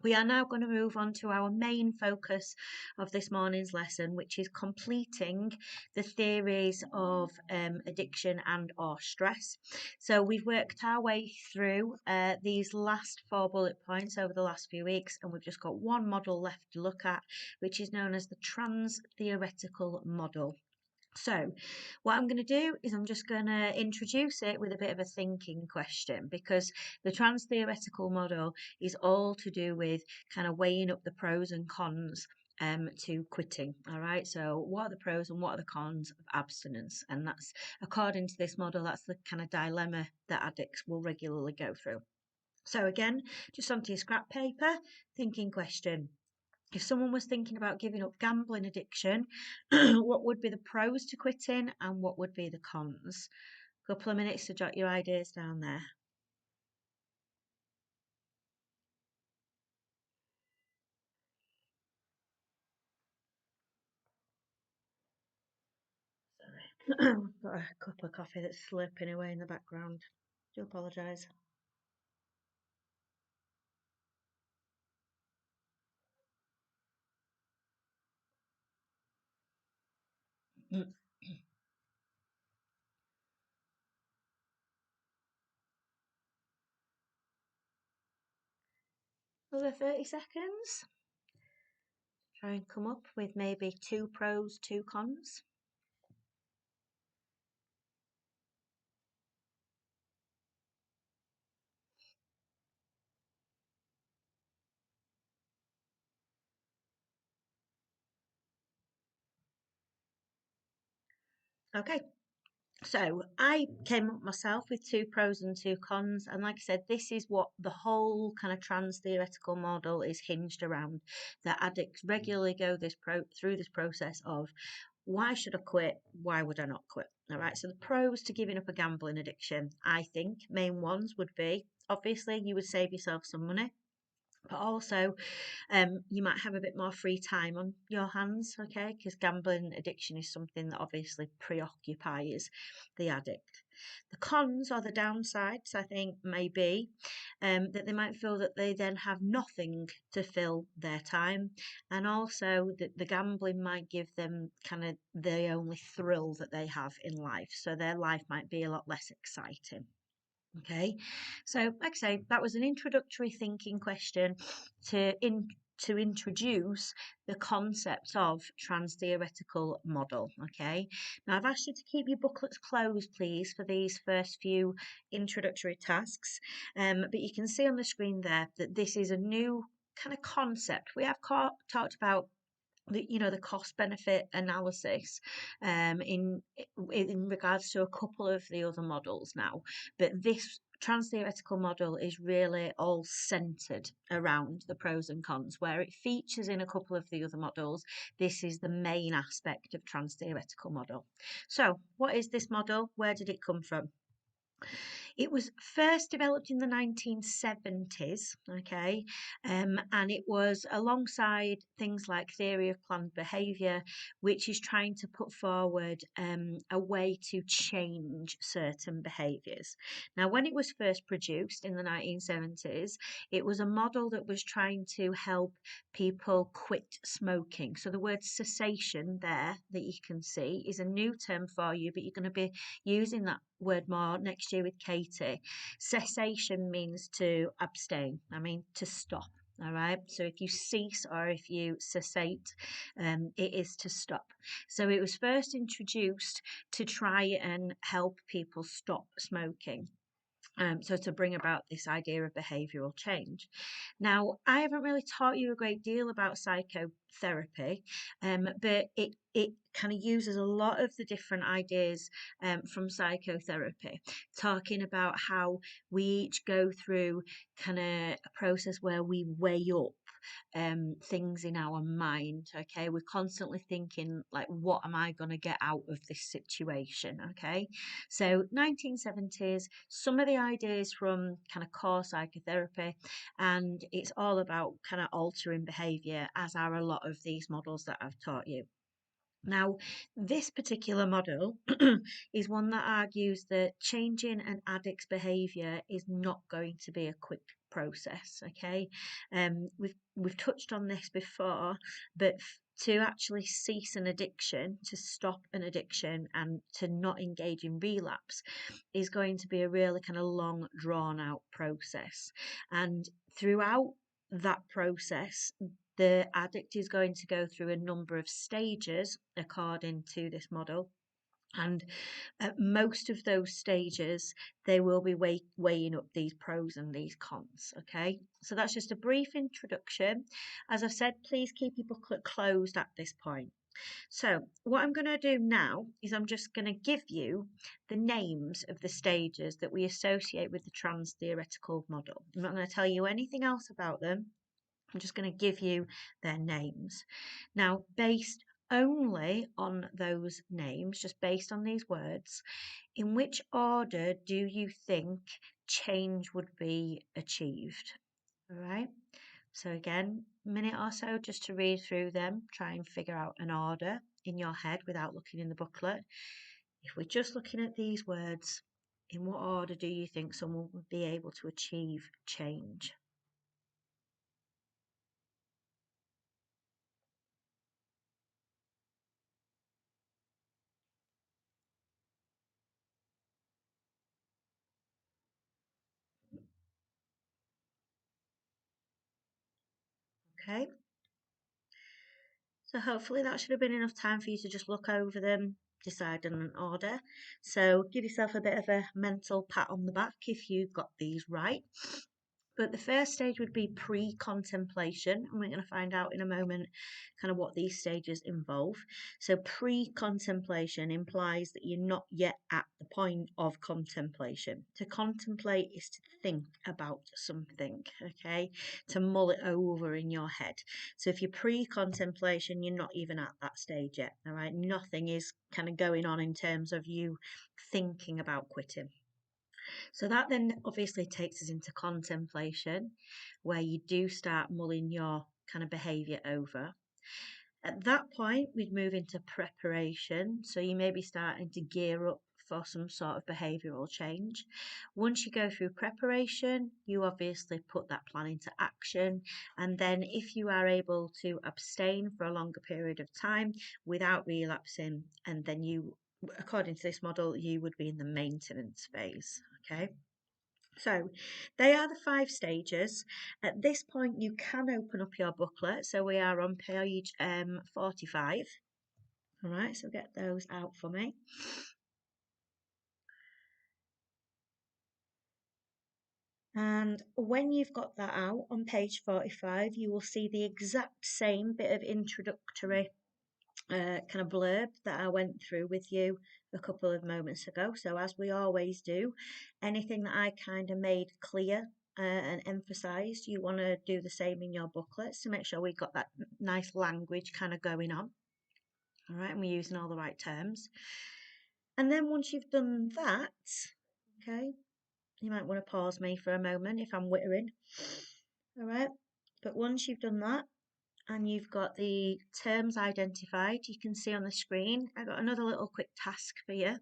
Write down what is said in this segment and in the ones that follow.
We are now going to move on to our main focus of this morning's lesson, which is completing the theories of addiction and or stress. So we've worked our way through these last 4 bullet points over the last few weeks, and we've just got one model left to look at, which is known as the Transtheoretical Model. So, what I'm going to do is I'm just going to introduce it with a bit of a thinking question, because the trans-theoretical model is all to do with kind of weighing up the pros and cons to quitting. All right, so what are the pros and what are the cons of abstinence? And that's, according to this model, that's the kind of dilemma that addicts will regularly go through. So, again, just onto your scrap paper, thinking question. If someone was thinking about giving up gambling addiction, what would be the pros to quitting and what would be the cons? A couple of minutes to jot your ideas down there. Sorry. Got a cup of coffee that's slurping away in the background. Do apologise. Another 30 seconds. Try and come up with maybe 2 pros, 2 cons. Okay, so I came up myself with 2 pros and 2 cons, and like I said, this is what the whole kind of trans theoretical model is hinged around. That addicts regularly go through this process of, why should I quit? Why would I not quit? All right. So the pros to giving up a gambling addiction, I think, main ones would be, obviously you would save yourself some money, but also you might have a bit more free time on your hands, okay? Because gambling addiction is something that obviously preoccupies the addict. The cons or the downsides, I think, may be that they might feel that they then have nothing to fill their time, and also that the gambling might give them kind of the only thrill that they have in life. So their life might be a lot less exciting. Okay, so like I say, that was an introductory thinking question to introduce the concept of trans-theoretical model. Okay, now I've asked you to keep your booklets closed, please, for these first few introductory tasks. But you can see on the screen there that this is a new kind of concept. We have talked about the cost benefit analysis in regards to a couple of the other models now, but this trans-theoretical model is really all centered around the pros and cons. Where it features in a couple of the other models, this is the main aspect of trans-theoretical model. So what is this model? Where did it come from? It was first developed in the 1970s, okay, and it was alongside things like theory of planned behaviour, which is trying to put forward a way to change certain behaviours. Now, when it was first produced in the 1970s, it was a model that was trying to help people quit smoking. So the word cessation there that you can see is a new term for you, but you're going to be using that word more next year with Katie. Cessation means to abstain, I mean to stop. All right, so if you cease or if you cessate, it is to stop. So it was first introduced to try and help people stop smoking. So to bring about this idea of behavioural change. Now, I haven't really taught you a great deal about psychotherapy, but it kind of uses a lot of the different ideas from psychotherapy, talking about how we each go through kind of a process where we weigh up things in our mind. Okay, we're constantly thinking like, what am I going to get out of this situation? Okay, so 1970s, some of the ideas from kind of core psychotherapy, and it's all about kind of altering behavior, as are a lot of these models that I've taught you. Now, this particular model is one that argues that changing an addict's behaviour is not going to be a quick process. Okay, we've touched on this before, but to actually cease an addiction, to stop an addiction, and to not engage in relapse is going to be a really kind of long, drawn out process. And throughout that process, the addict is going to go through a number of stages according to this model. And at most of those stages, they will be weighing up these pros and these cons. Okay, so that's just a brief introduction. As I've said, please keep your booklet closed at this point. So what I'm going to do now is I'm just going to give you the names of the stages that we associate with the trans-theoretical model. I'm not going to tell you anything else about them. I'm just going to give you their names. Now, based only on those names, just based on these words, in which order do you think change would be achieved? All right. So again, a minute or so just to read through them, try and figure out an order in your head without looking in the booklet. If we're just looking at these words, in what order do you think someone would be able to achieve change? Okay. So hopefully that should have been enough time for you to just look over them, decide on an order. So give yourself a bit of a mental pat on the back if you got these right. But the first stage would be pre-contemplation, and we're going to find out in a moment kind of what these stages involve. So pre-contemplation implies that you're not yet at the point of contemplation. To contemplate is to think about something, okay? To mull it over in your head. So if you're pre-contemplation, you're not even at that stage yet, all right? Nothing is kind of going on in terms of you thinking about quitting. So that then obviously takes us into contemplation, where you do start mulling your kind of behaviour over. At that point, we'd move into preparation. So you may be starting to gear up for some sort of behavioural change. Once you go through preparation, you obviously put that plan into action. And then if you are able to abstain for a longer period of time without relapsing, and then you, according to this model, you would be in the maintenance phase. Okay. So they are the 5 stages. At this point, you can open up your booklet. So we are on page 45. All right, so get those out for me. And when you've got that out on page 45, you will see the exact same bit of introductory kind of blurb that I went through with you a couple of moments ago. So as we always do, anything that I kind of made clear and emphasized, you want to do the same in your booklets to make sure we've got that nice language kind of going on. All right, and we're using all the right terms. And then once you've done that, okay, you might want to pause me for a moment if I'm wittering. All right, but once you've done that, and you've got the terms identified, you can see on the screen, I've got another little quick task for you.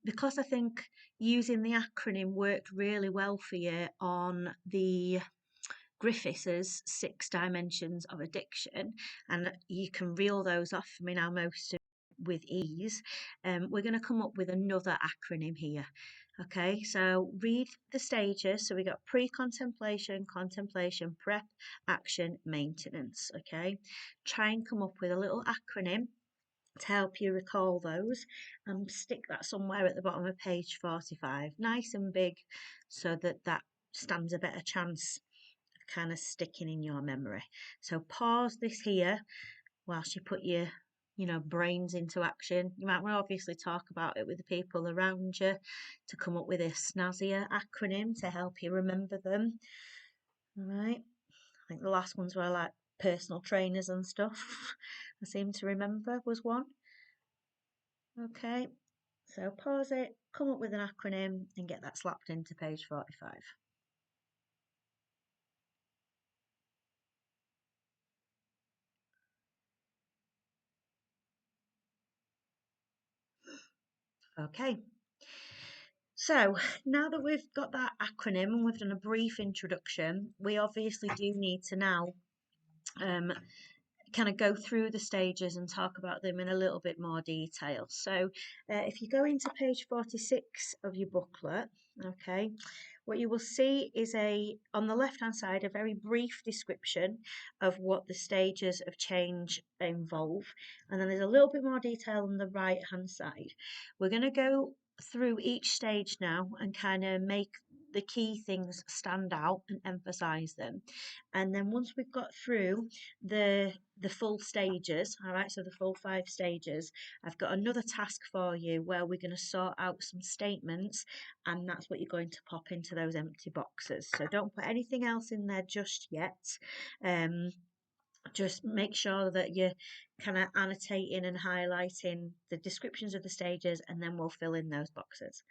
Because I think using the acronym worked really well for you on the Griffiths' 6 dimensions of addiction, and you can reel those off for me now most with ease, we're going to come up with another acronym here. Okay, so read the stages. So we got pre-contemplation, contemplation, prep, action, maintenance. Okay, try and come up with a little acronym to help you recall those, and stick that somewhere at the bottom of page 45, nice and big, so that that stands a better chance of kind of sticking in your memory. So pause this here whilst you put your brains into action. You might want to obviously talk about it with the people around you to come up with a snazzier acronym to help you remember them. All right, I think the last ones were like personal trainers and stuff. I seem to remember was one. Okay, so pause it, come up with an acronym and get that slapped into page 45. Okay, So now that we've got that acronym and we've done a brief introduction, we obviously do need to now um, kind of go through the stages and talk about them in a little bit more detail. So if you go into page 46 of your booklet, okay, what you will see is on the left hand side, a very brief description of what the stages of change involve. And then there's a little bit more detail on the right hand side. We're going to go through each stage now and kind of make the key things stand out and emphasize them. And then once we've got through the full stages, all right, so the full 5 stages, I've got another task for you where we're going to sort out some statements, and that's what you're going to pop into those empty boxes. So don't put anything else in there just yet. Just make sure that you're kind of annotating and highlighting the descriptions of the stages, and then we'll fill in those boxes.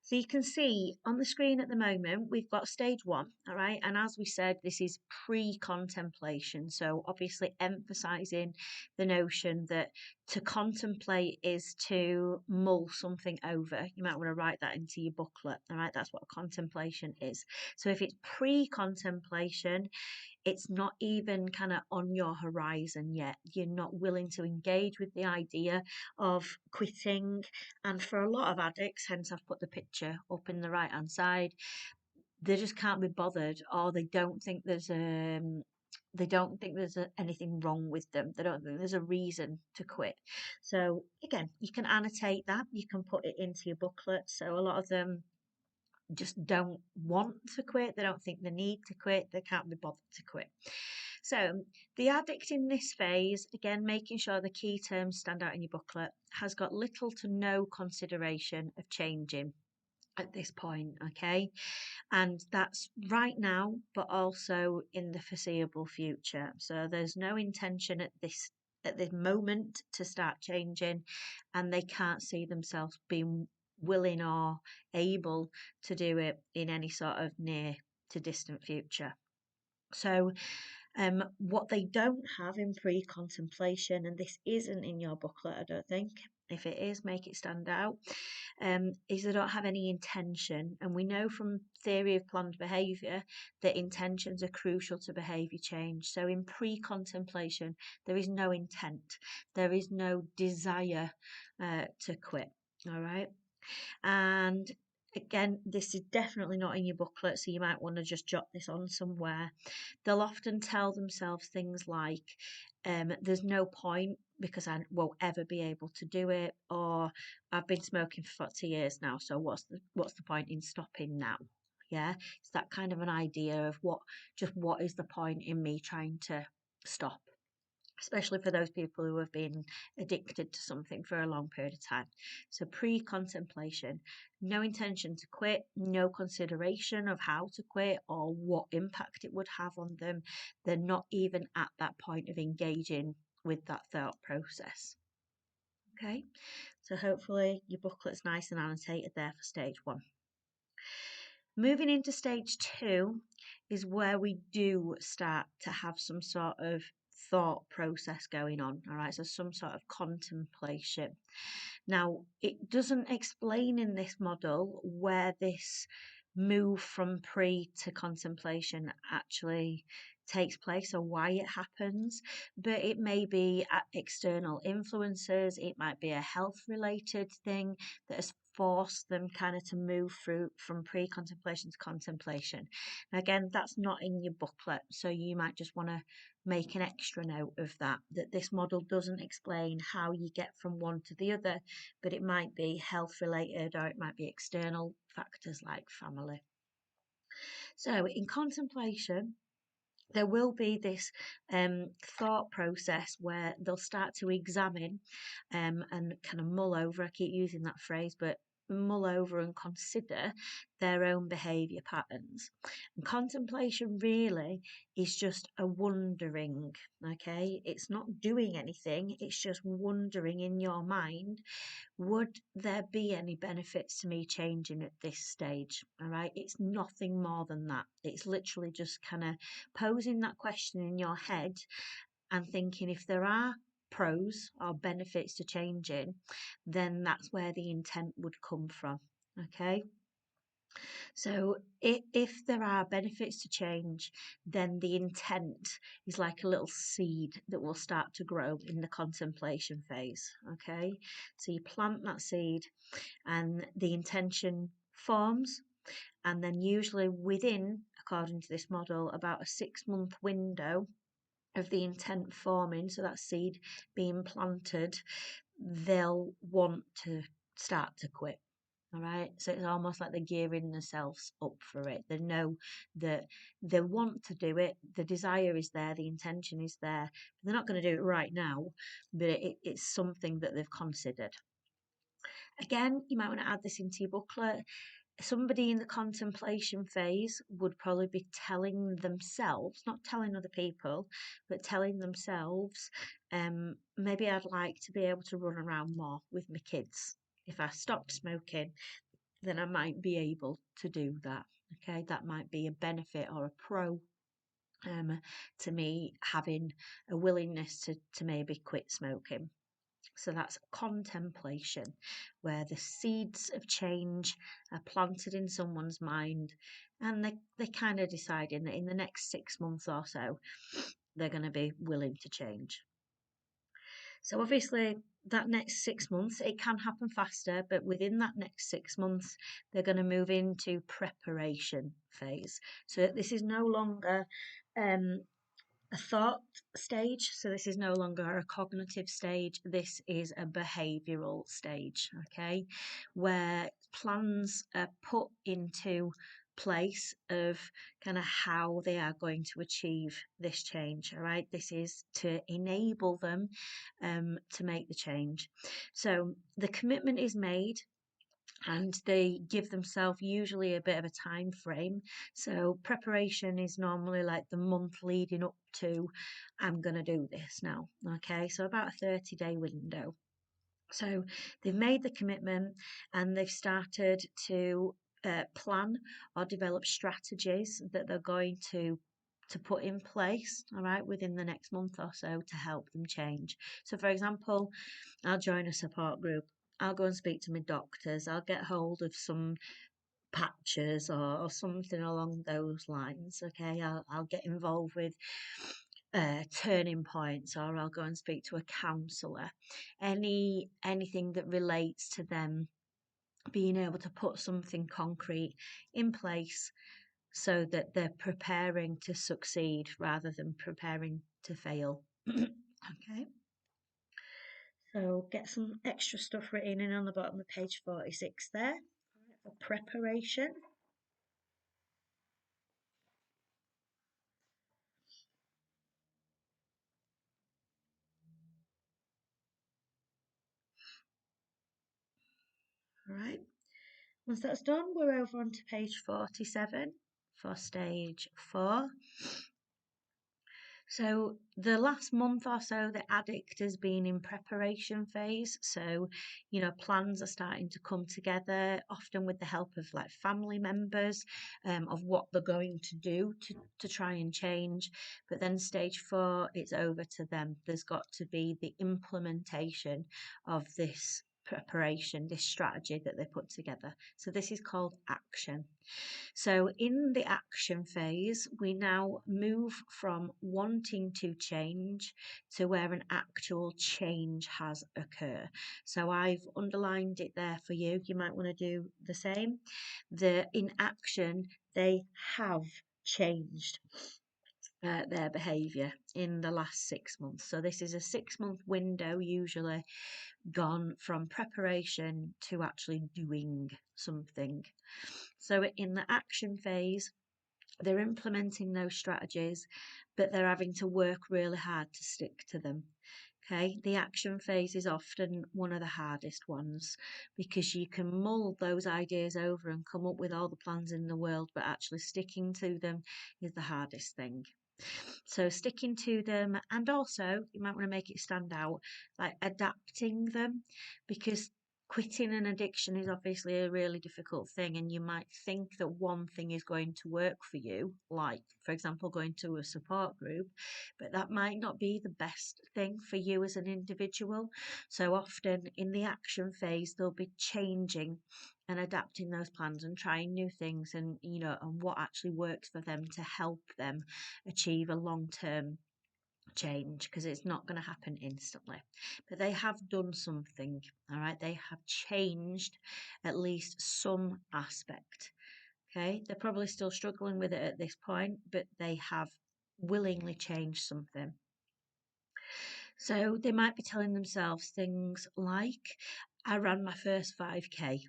So you can see on the screen at the moment, we've got stage 1, all right? And as we said, this is pre-contemplation. So obviously emphasizing the notion that to contemplate is to mull something over. You might want to write that into your booklet, all right? That's what contemplation is. So if it's pre-contemplation, it's not even kind of on your horizon yet. You're not willing to engage with the idea of quitting. And for a lot of addicts, hence I've put the picture up in the right hand side, they just can't be bothered, or they don't think there's anything wrong with them. They don't think there's a reason to quit. So again, you can annotate that, you can put it into your booklet. So a lot of them just don't want to quit, they don't think they need to quit, they can't be bothered to quit. So the addict in this phase, again, making sure the key terms stand out in your booklet, has got little to no consideration of changing at this point, okay? And that's right now, but also in the foreseeable future. So there's no intention at this moment to start changing, and they can't see themselves being willing or able to do it in any sort of near to distant future. So what they don't have in pre-contemplation, and this isn't in your booklet, I don't think. If it is, make it stand out. Is they don't have any intention. And we know from theory of planned behaviour that intentions are crucial to behaviour change. So in pre-contemplation, there is no intent. There is no desire to quit. All right. And again, this is definitely not in your booklet, so you might want to just jot this on somewhere. They'll often tell themselves things like, there's no point because I won't ever be able to do it, or I've been smoking for 40 years now, so what's the point in stopping now? Yeah, it's that kind of an idea of what is the point in me trying to stop, especially for those people who have been addicted to something for a long period of time. So pre-contemplation, no intention to quit, no consideration of how to quit or what impact it would have on them. They're not even at that point of engaging with that thought process. Okay, so hopefully your booklet's nice and annotated there for stage 1. Moving into stage 2 is where we do start to have some sort of thought process going on, all right, so some sort of contemplation. Now, it doesn't explain in this model where this move from pre to contemplation actually takes place or why it happens, but it may be external influences, it might be a health related thing that has forced them kind of to move through from pre-contemplation to contemplation. Again, that's not in your booklet, so you might just want to make an extra note of that this model doesn't explain how you get from one to the other, but it might be health related or it might be external factors like family. So in contemplation, there will be this thought process where they'll start to examine and kind of mull over, I keep using that phrase, but mull over and consider their own behaviour patterns. And contemplation really is just a wondering, okay? It's not doing anything, it's just wondering in your mind, would there be any benefits to me changing at this stage? All right, it's nothing more than that. It's literally just kind of posing that question in your head and thinking if there are pros or benefits to changing, then that's where the intent would come from. Okay. So if there are benefits to change, then the intent is like a little seed that will start to grow in the contemplation phase. Okay, so you plant that seed and the intention forms, and then usually within, according to this model, about a 6-month window of the intent forming, so that seed being planted, they'll want to start to quit. All right, so it's almost like they're gearing themselves up for it. They know that they want to do it, the desire is there, the intention is there. They're not going to do it right now, but it's something that they've considered. Again, you might want to add this into your booklet. Somebody in the contemplation phase would probably be telling themselves, not telling other people, but telling themselves, maybe I'd like to be able to run around more with my kids. If I stopped smoking, then I might be able to do that. Okay, that might be a benefit or a pro, to me having a willingness to maybe quit smoking. So that's contemplation, where the seeds of change are planted in someone's mind, and they kind of deciding that in the next 6 months or so, they're going to be willing to change. So obviously, that next 6 months, it can happen faster, but within that next 6 months, they're going to move into preparation phase. So this is no longer a thought stage. So this is no longer a cognitive stage. This is a behavioral stage, okay, where plans are put into place of kind of how they are going to achieve this change. All right, this is to enable them to make the change. So the commitment is made, and they give themselves usually a bit of a time frame. So preparation is normally like the month leading up to, I'm going to do this now. Okay, so about a 30-day window. So they've made the commitment and they've started to plan or develop strategies that they're going to put in place, all right, within the next month or so to help them change. So for example, I'll join a support group. I'll go and speak to my doctors. I'll get hold of some patches or something along those lines. Okay, I'll get involved with turning points, or I'll go and speak to a counsellor. Anything that relates to them being able to put something concrete in place so that they're preparing to succeed rather than preparing to fail. Okay. So get some extra stuff written in on the bottom of page 46 there for preparation. All right. Once that's done, we're over onto page 47 for stage 4. So the last month or so, the addict has been in preparation phase. So, plans are starting to come together, often with the help of like family members, of what they're going to do to try and change. But then stage 4, it's over to them. There's got to be the implementation of this preparation, this strategy that they put together. So this is called action. So in the action phase, we now move from wanting to change to where an actual change has occurred. So I've underlined it there for you. You might want to do the same. In action, they have changed their behaviour in the last 6 months. So this is a 6-month window usually gone from preparation to actually doing something. So in the action phase, they're implementing those strategies, but they're having to work really hard to stick to them. Okay, the action phase is often one of the hardest ones because you can mull those ideas over and come up with all the plans in the world, but actually sticking to them is the hardest thing. So sticking to them, and also you might want to make it stand out, like adapting them, because quitting an addiction is obviously a really difficult thing, and you might think that one thing is going to work for you, like for example going to a support group, but that might not be the best thing for you as an individual. So often in the action phase they'll be changing and adapting those plans and trying new things, and and what actually works for them to help them achieve a long-term change, because it's not going to happen instantly. But they have done something. All right, they have changed at least some aspect. Okay, they're probably still struggling with it at this point, but they have willingly changed something. So they might be telling themselves things like, I ran my first 5K.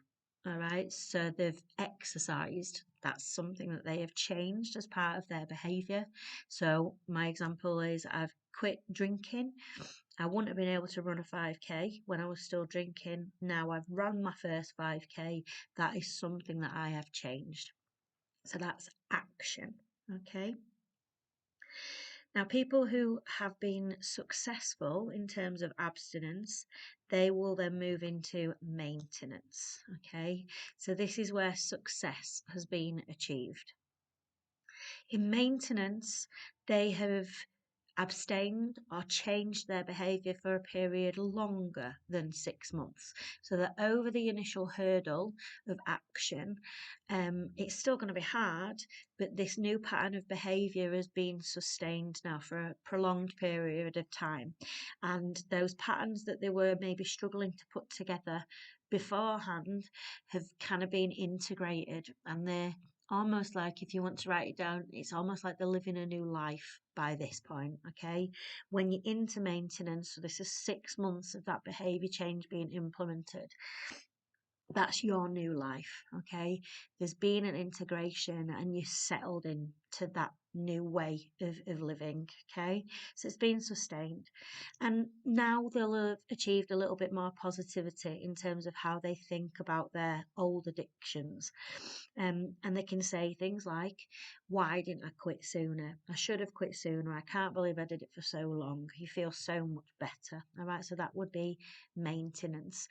All right, so they've exercised. That's something that they have changed as part of their behaviour. So my example is, I've quit drinking. I wouldn't have been able to run a 5K when I was still drinking. Now I've run my first 5K. That is something that I have changed. So that's action. Okay. Now, people who have been successful in terms of abstinence, they will then move into maintenance. Okay, so this is where success has been achieved. In maintenance, they have abstained or changed their behaviour for a period longer than 6 months. So that over the initial hurdle of action, it's still going to be hard, but this new pattern of behaviour has been sustained now for a prolonged period of time. And those patterns that they were maybe struggling to put together beforehand have kind of been integrated, and they're almost like, if you want to write it down, it's almost like they're living a new life by this point. Okay, when you're into maintenance, so this is 6 months of that behavior change being implemented, that's your new life. Okay, there's been an integration and you're settled into that new way of living. Okay, so it's been sustained, and now they'll have achieved a little bit more positivity in terms of how they think about their old addictions. And they can say things like, why didn't I quit sooner? I should have quit sooner. I can't believe I did it for so long. You feel so much better. All right, so that would be maintenance,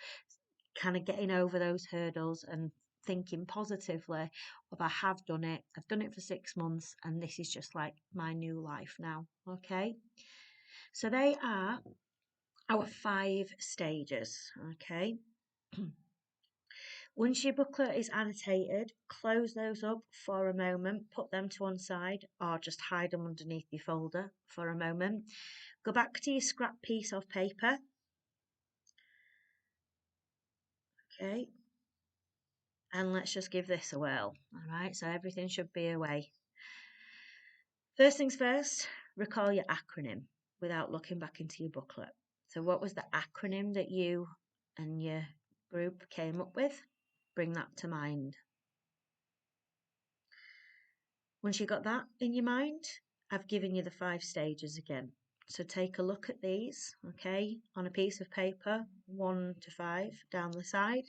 kind of getting over those hurdles and thinking positively of, I have done it, I've done it for 6 months, and this is just like my new life now. Okay, so they are our 5 stages. Okay, once your booklet is annotated, close those up for a moment, put them to one side, or just hide them underneath your folder for a moment. Go back to your scrap piece of paper. Okay, and let's just give this a whirl. All right, so everything should be away. First things first, recall your acronym without looking back into your booklet. So what was the acronym that you and your group came up with? Bring that to mind. Once you got that in your mind, I've given you the 5 stages again. So take a look at these, okay, on a piece of paper, 1 to 5 down the side.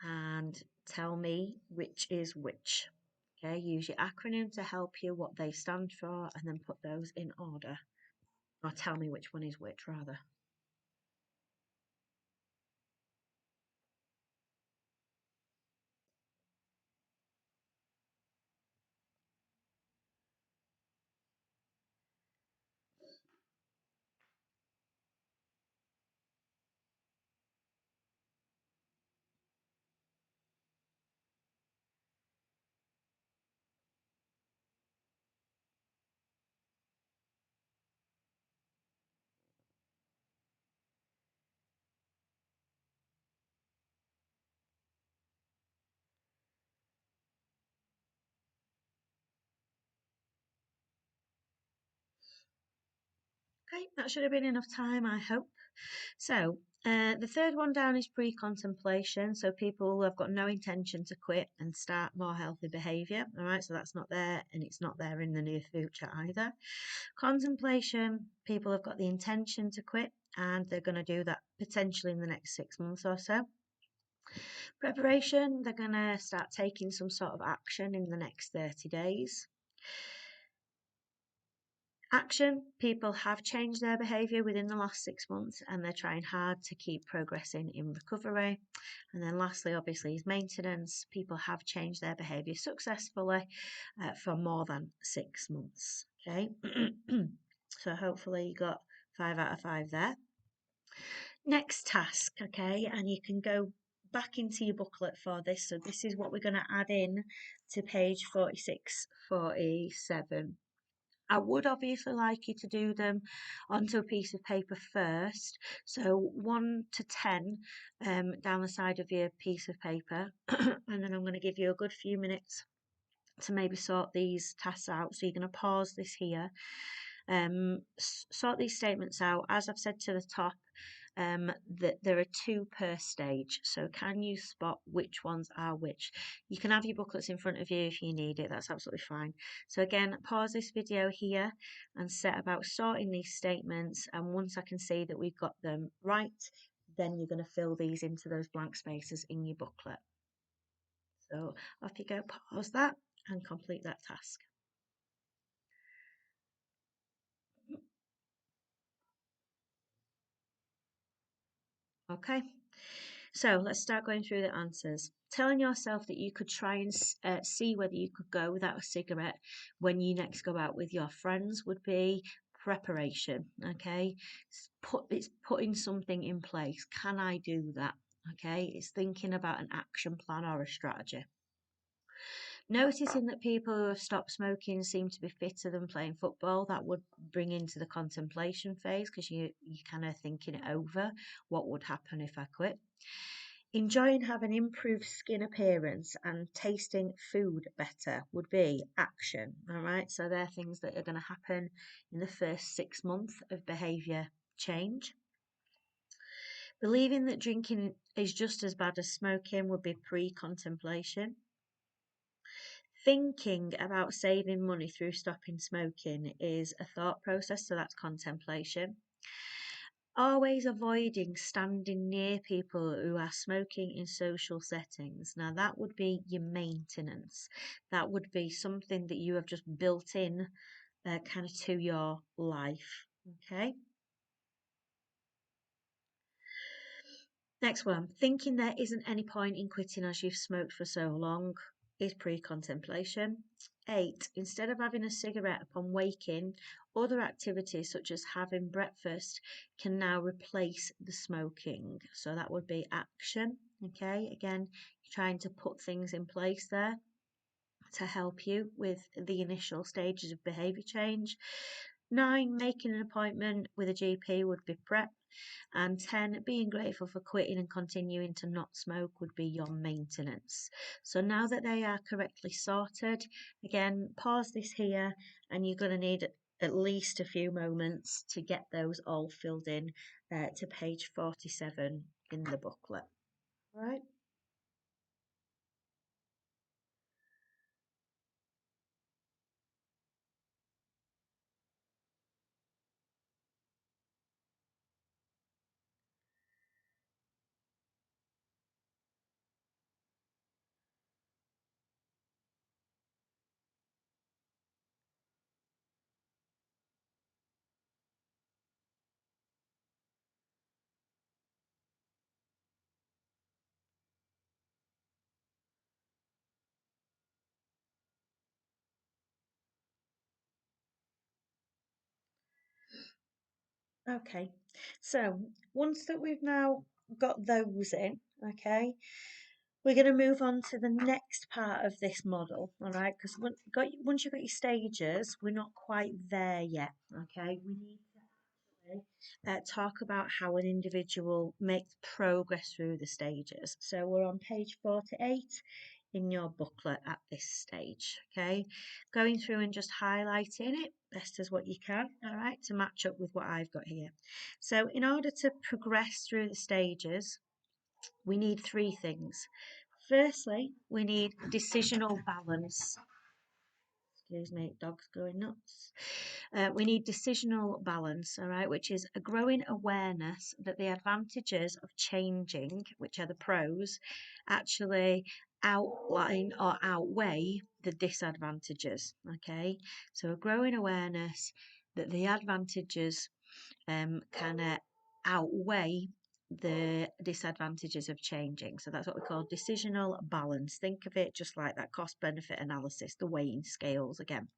And tell me which is which. Okay, use your acronym to help you, what they stand for, and then put those in order. Or tell me which one is which, rather. Okay, that should have been enough time, I hope. So, the third one down is pre-contemplation. So people who have got no intention to quit and start more healthy behaviour. All right, so that's not there, and it's not there in the near future either. Contemplation, people have got the intention to quit, and they're going to do that potentially in the next 6 months or so. Preparation, they're going to start taking some sort of action in the next 30 days. Action, people have changed their behaviour within the last 6 months, and they're trying hard to keep progressing in recovery. And then lastly, obviously, is maintenance. People have changed their behaviour successfully for more than 6 months. Okay, so hopefully you got 5 out of 5 there. Next task, okay, and you can go back into your booklet for this. So this is what we're going to add in to page 46, 47. I would obviously like you to do them onto a piece of paper first. So 1 to 10 down the side of your piece of paper. And then I'm going to give you a good few minutes to maybe sort these tasks out. So you're going to pause this here. Sort these statements out. As I've said to the top, that there are 2 per stage. So can you spot which ones are which? You can have your booklets in front of you if you need it. That's absolutely fine. So again, pause this video here and set about sorting these statements. And once I can see that we've got them right, then you're going to fill these into those blank spaces in your booklet. So off you go, pause that and complete that task. Okay, so let's start going through the answers. Telling yourself that you could try and see whether you could go without a cigarette when you next go out with your friends would be preparation. Okay, it's putting something in place. Can I do that? Okay, it's thinking about an action plan or a strategy. Noticing that people who have stopped smoking seem to be fitter than playing football, that would bring into the contemplation phase because you kind of thinking it over. What would happen if I quit? Enjoying having improved skin appearance and tasting food better would be action. All right, so they're things that are going to happen in the first 6 months of behaviour change. Believing that drinking is just as bad as smoking would be pre contemplation. Thinking about saving money through stopping smoking is a thought process, so that's contemplation. Always avoiding standing near people who are smoking in social settings. Now, that would be your maintenance. That would be something that you have just built in kind of to your life. Okay. Next one. Thinking there isn't any point in quitting as you've smoked for so long is pre-contemplation. 8. Instead of having a cigarette upon waking, other activities such as having breakfast can now replace the smoking. So that would be action. Okay, again, you're trying to put things in place there to help you with the initial stages of behaviour change. 9. Making an appointment with a GP would be prep. And 10, being grateful for quitting and continuing to not smoke would be your maintenance. So now that they are correctly sorted, again, pause this here and you're going to need at least a few moments to get those all filled in to page 47 in the booklet. All right. Okay, so once that we've now got those in, okay, we're going to move on to the next part of this model, all right? Because once you've got your stages, we're not quite there yet, okay? We need to actually talk about how an individual makes progress through the stages. So we're on page 48 in your booklet at this stage, okay? Going through and just highlighting it best as what you can, all right, to match up with what I've got here. So in order to progress through the stages, we need 3 things. Firstly, we need decisional balance. Excuse me, dog's going nuts. We need decisional balance, all right, which is a growing awareness that the advantages of changing, which are the pros, actually outline or outweigh the disadvantages, okay? So a growing awareness that the advantages kind of outweigh the disadvantages of changing. So that's what we call decisional balance. Think of it just like that cost benefit analysis, the weighing scales again.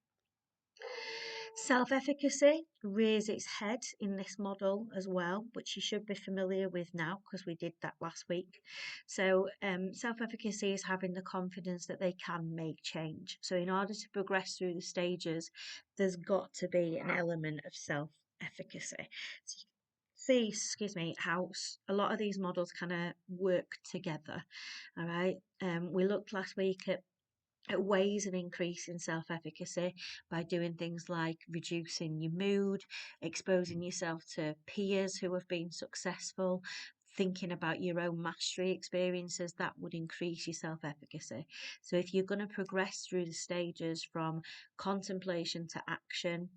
Self-efficacy rears its head in this model as well, which you should be familiar with now because we did that last week. So self-efficacy is having the confidence that they can make change. So in order to progress through the stages, there's got to be an element of self-efficacy. So you see, excuse me, how a lot of these models kind of work together. All right. We looked last week at ways of increasing self efficacy by doing things like reducing your mood, exposing yourself to peers who have been successful, thinking about your own mastery experiences. That would increase your self efficacy. So, if you're going to progress through the stages from contemplation to action,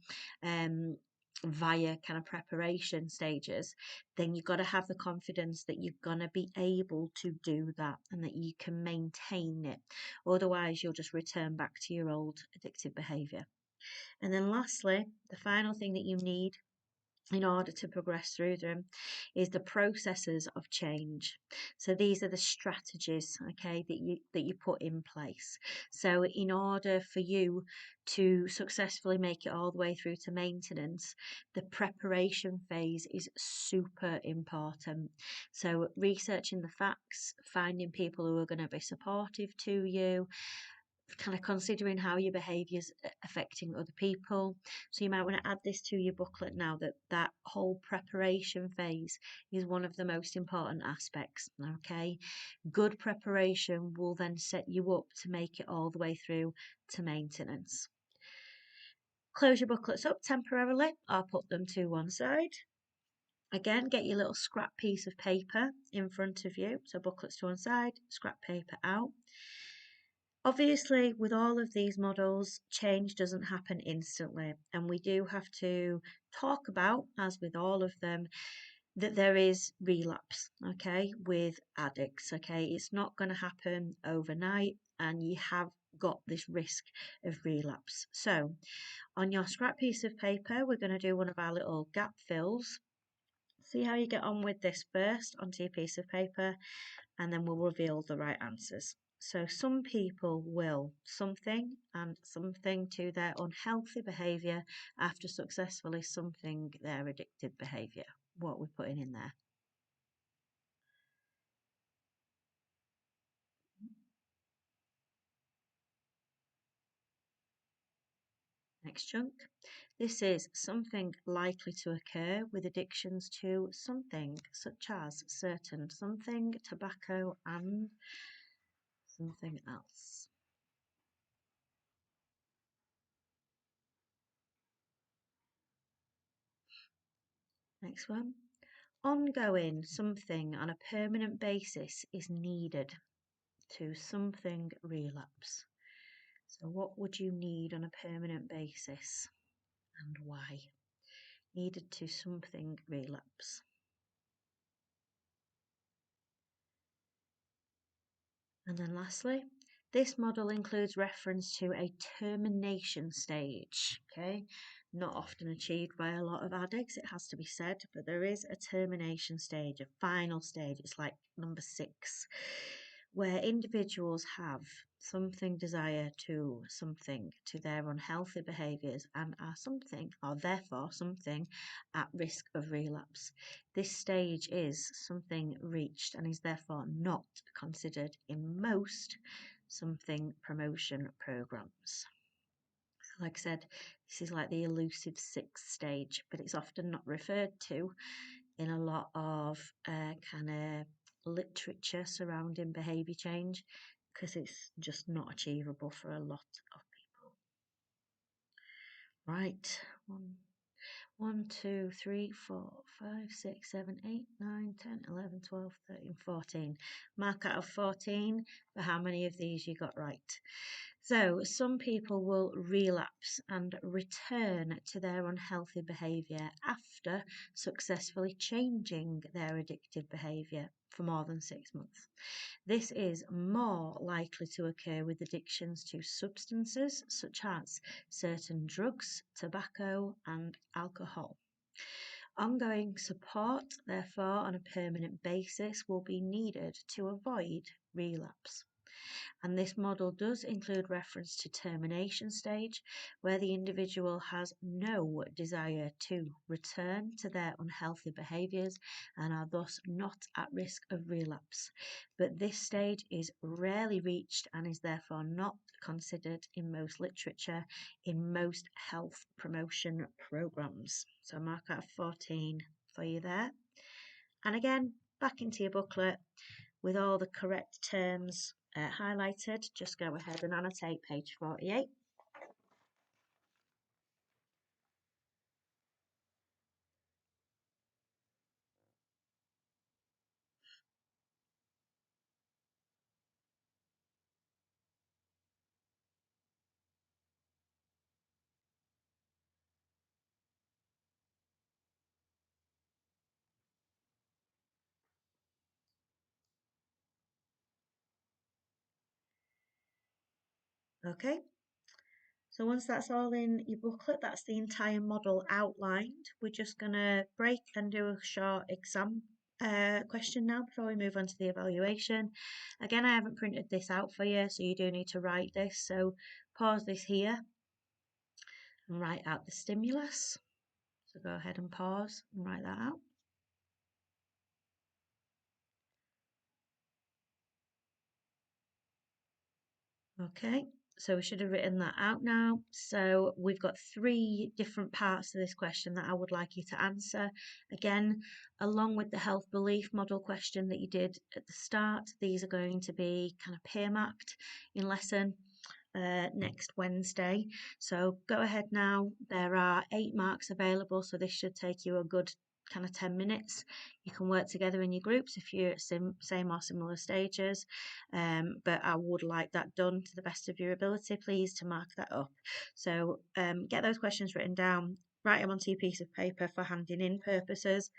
via kind of preparation stages, then you've got to have the confidence that you're going to be able to do that and that you can maintain it. Otherwise, you'll just return back to your old addictive behaviour. And then, lastly, the final thing that you need in order to progress through them is the processes of change. So these are the strategies, okay, that you put in place. So in order for you to successfully make it all the way through to maintenance, the preparation phase is super important. So researching the facts, finding people who are going to be supportive to you, kind of considering how your behaviour is affecting other people. So you might want to add this to your booklet now, that whole preparation phase is one of the most important aspects. Okay, good preparation will then set you up to make it all the way through to maintenance. Close your booklets up temporarily or put them to one side. Again, get your little scrap piece of paper in front of you. So booklets to one side, scrap paper out. Obviously, with all of these models, change doesn't happen instantly, and we do have to talk about, as with all of them, that there is relapse, okay, with addicts, okay? It's not going to happen overnight, and you have got this risk of relapse. So, on your scrap piece of paper, we're going to do one of our little gap fills. See how you get on with this first onto your piece of paper, and then we'll reveal the right answers. So some people will something and something to their unhealthy behaviour after successfully something their addictive behaviour. What we're putting in there. Next chunk. This is something likely to occur with addictions to something such as certain something, tobacco, and something else. Next one. Ongoing something on a permanent basis is needed to something relapse. So, what would you need on a permanent basis and why? Needed to something relapse. And then lastly, this model includes reference to a termination stage, okay? Not often achieved by a lot of addicts, it has to be said, but there is a termination stage, a final stage. It's like number 6, where individuals have something desire to something to their unhealthy behaviours and are something, or therefore something, at risk of relapse. This stage is something reached and is therefore not considered in most something promotion programs. Like I said, this is like the elusive 6th stage, but it's often not referred to in a lot of kind of literature surrounding behaviour change because it's just not achievable for a lot of people. Right, 1, 2, 3, 4, 5, 6, 7, 8, 9, 10, 11, 12, 13, 14. Mark out of 14 for how many of these you got right. So some people will relapse and return to their unhealthy behaviour after successfully changing their addictive behaviour for more than 6 months. This is more likely to occur with addictions to substances such as certain drugs, tobacco, and alcohol. Ongoing support, therefore, on a permanent basis will be needed to avoid relapse. And this model does include reference to termination stage, where the individual has no desire to return to their unhealthy behaviours and are thus not at risk of relapse. But this stage is rarely reached and is therefore not considered in most literature in most health promotion programs. So mark out 14 for you there. And again, back into your booklet with all the correct terms highlighted. Just go ahead and annotate page 48. Okay, so once that's all in your booklet, that's the entire model outlined. We're just going to break and do a short exam question now before we move on to the evaluation. Again, I haven't printed this out for you, so you do need to write this. So pause this here and write out the stimulus. So go ahead and pause and write that out. Okay, so we should have written that out now. So we've got 3 different parts to this question that I would like you to answer. Again, along with the health belief model question that you did at the start, these are going to be kind of peer marked in lesson next Wednesday. So go ahead now. There are 8 marks available, so this should take you a good kind of 10 minutes. You can work together in your groups if you're at same or similar stages, but I would like that done to the best of your ability, please, to mark that up. So get those questions written down, write them onto your piece of paper for handing in purposes.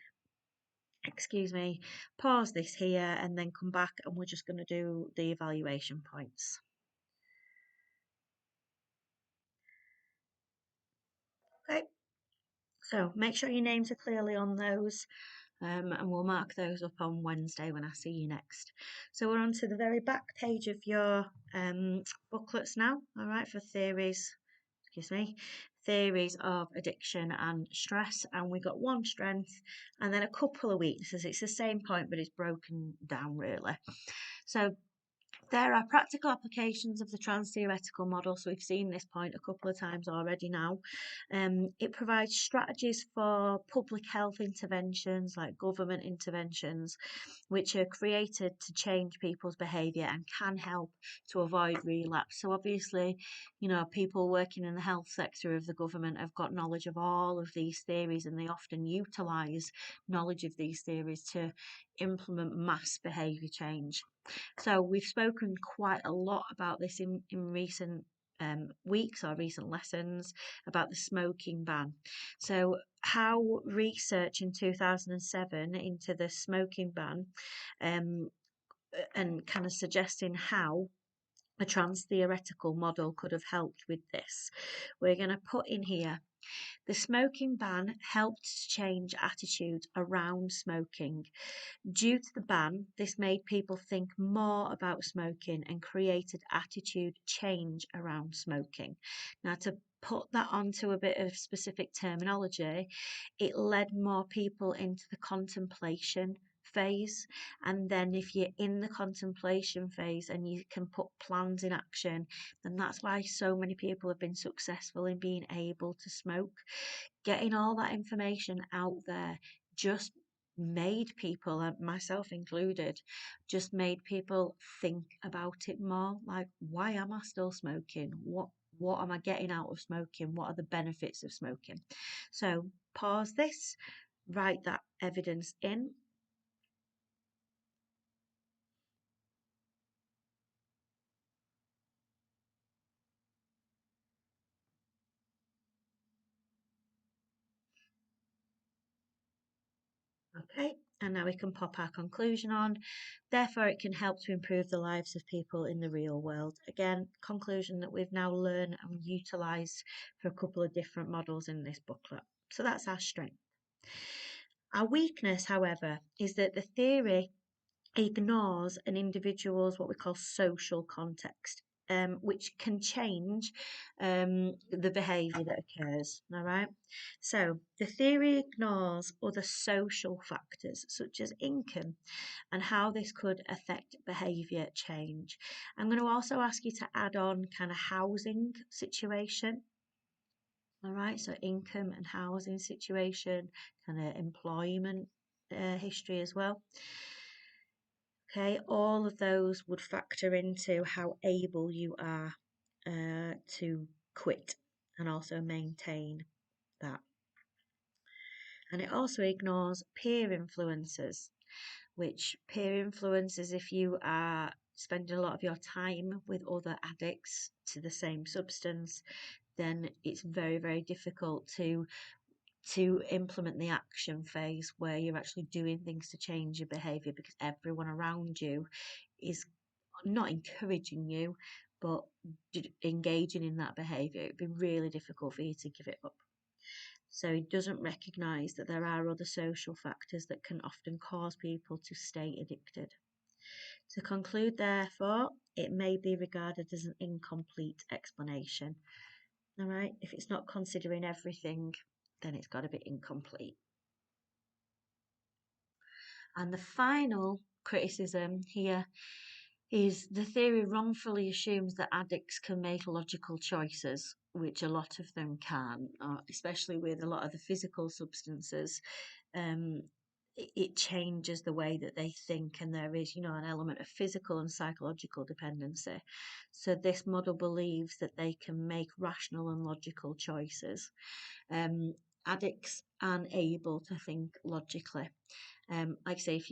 Excuse me, pause this here and then come back and we're just going to do the evaluation points. Okay, so make sure your names are clearly on those. And we'll mark those up on Wednesday when I see you next. So we're on to the very back page of your booklets now, all right, for theories of addiction and stress. And we got 1 strength and then a couple of weaknesses. It's the same point, but it's broken down really. So there are practical applications of the trans-theoretical model, so we've seen this point a couple of times already now. It provides strategies for public health interventions, like government interventions, which are created to change people's behaviour and can help to avoid relapse. So obviously, you know, people working in the health sector of the government have got knowledge of all of these theories and they often utilise knowledge of these theories to implement mass behaviour change. So we've spoken quite a lot about this in recent weeks or recent lessons about the smoking ban. So how research in 2007 into the smoking ban and kind of suggesting how a trans-theoretical model could have helped with this. We're going to put in here the smoking ban helped to change attitudes around smoking. Due to the ban, this made people think more about smoking and created attitude change around smoking. Now, to put that onto a bit of specific terminology, it led more people into the contemplation phase. And then if you're in the contemplation phase and you can put plans in action, then that's why so many people have been successful in being able to smoke. Getting all that information out there just made people, and myself included, just made people think about it more. Like, why am I still smoking? What am I getting out of smoking? What are the benefits of smoking? So pause this, write that evidence in. Okay, and now we can pop our conclusion on. Therefore, it can help to improve the lives of people in the real world. Again, conclusion that we've now learned and utilised for a couple of different models in this booklet. So that's our strength. Our weakness, however, is that the theory ignores an individual's what we call social context, which can change the behaviour that occurs. All right. So the theory ignores other social factors such as income and how this could affect behaviour change. I'm going to also ask you to add on kind of housing situation. All right, so income and housing situation, kind of employment history as well. Okay, all of those would factor into how able you are to quit and also maintain that. And it also ignores peer influences, which peer influences if you are spending a lot of your time with other addicts to the same substance, then it's very, very difficult to implement the action phase where you're actually doing things to change your behavior, because everyone around you is not encouraging you but engaging in that behavior. It'd be really difficult for you to give it up. So it doesn't recognise that there are other social factors that can often cause people to stay addicted. To conclude, therefore, it may be regarded as an incomplete explanation. All right, if it's not considering everything, then it's got to be incomplete. And the final criticism here is the theory wrongfully assumes that addicts can make logical choices, which a lot of them can, especially with a lot of the physical substances. It changes the way that they think, and there is, an element of physical and psychological dependency. So this model believes that they can make rational and logical choices. Addicts aren't able to think logically. Like I say,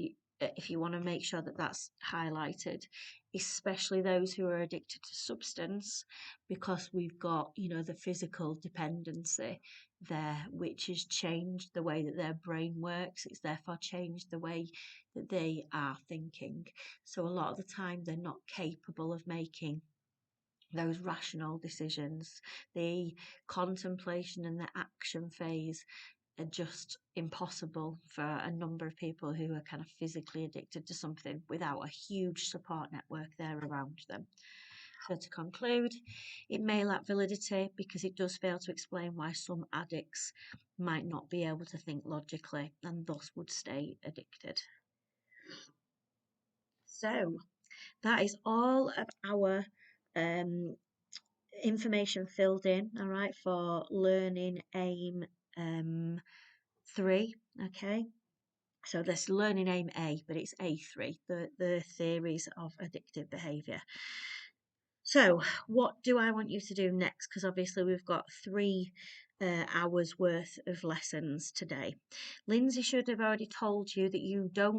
if you want to make sure that that's highlighted, especially those who are addicted to substance, because we've got, the physical dependency there, which has changed the way that their brain works. It's therefore changed the way that they are thinking. So a lot of the time they're not capable of making those rational decisions. The contemplation and the action phase are just impossible for a number of people who are kind of physically addicted to something without a huge support network there around them. So to conclude, it may lack validity because it does fail to explain why some addicts might not be able to think logically and thus would stay addicted. So that is all of our information filled in, all right, for learning aim 3, okay. So this learning aim A, but it's A3, the theories of addictive behaviour. So what do I want you to do next? Because obviously we've got 3 hours worth of lessons today. Lindsay should have already told you that you don't